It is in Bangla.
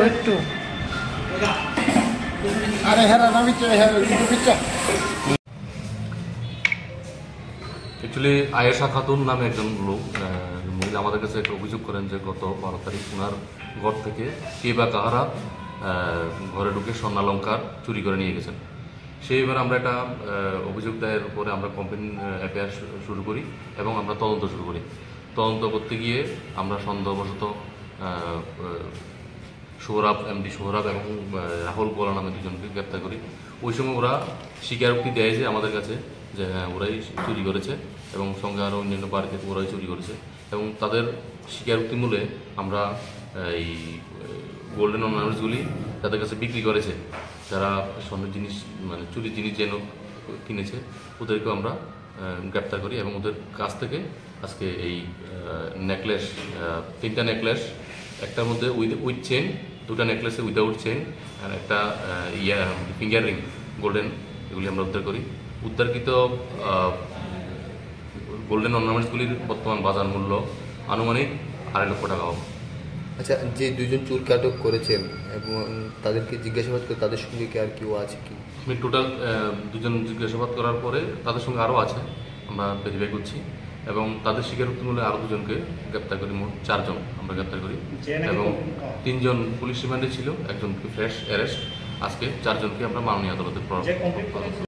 একটু আরে হ্যাঁ অ্যাকচুয়ালি আয়েশা খাতুন নামে একজন লোক মহিলা আমাদের কাছে একটা অভিযোগ করেন যে গত 12 তারিখ ওনার ঘর থেকে কে বা কাহারা ঘরে ঢুকে স্বর্ণালঙ্কার চুরি করে নিয়ে গেছেন। সেইবার আমরা একটা অভিযোগ দায়ের উপরে আমরা কমপ্লেন এফআইআর শুরু করি এবং আমরা তদন্ত শুরু করি। তদন্ত করতে গিয়ে আমরা সন্দেহবশত সোহরাব এমডি সোহরাব এবং রাহুল গোলা নামে দুজনকে গ্রেপ্তার করি। ওই সময় ওরা স্বীকারোক্তি দেয় যে আমাদের কাছে যে হ্যাঁ ওরাই চুরি করেছে এবং সঙ্গে আরও অন্যান্য বাড়ি থেকে ওরাই চুরি করেছে এবং তাদের স্বীকারোক্তি মূলে আমরা এই গোল্ডেন অর্নামেন্টসগুলি তাদের কাছে বিক্রি করেছে, যারা স্বর্ণের জিনিস মানে চুরির জিনিস যেন কিনেছে ওদেরকেও আমরা গ্রেপ্তার করি এবং ওদের কাছ থেকে আজকে এই নেকলেস 3টা নেকলেস, একটার মধ্যে উইথ চেন, 2টা নেকলেসে উইদাউট চেন আর একটা ফিঙ্গার রিং গোল্ডেন, এগুলি আমরা উদ্ধার করি। উদ্ধারকৃত গোল্ডেন অর্নামেন্টসগুলির বর্তমান বাজার মূল্য আনুমানিক 2.5 লক্ষ টাকা হবে। আচ্ছা, যে দুজন চোরকে আটক করেছেন এবং তাদেরকে জিজ্ঞাসাবাদ করে তাদের সঙ্গে কি আর কেউ আছে কি? আমি টোটাল দুজন জিজ্ঞাসাবাদ করার পরে তাদের সঙ্গে আরও আছে, আমরা ভেরিফাই করছি এবং তাদের স্বীকারোক্তি মূলে আরও দুজনকে গ্রেপ্তার করি। মোট 4 জন আমরা গ্রেপ্তার করি এবং 3 জন পুলিশ রিমান্ডে ছিল, একজনকে ফ্রেশ অ্যারেস্ট। আজকে 4 জনকে আমরা মাননীয় আদালতে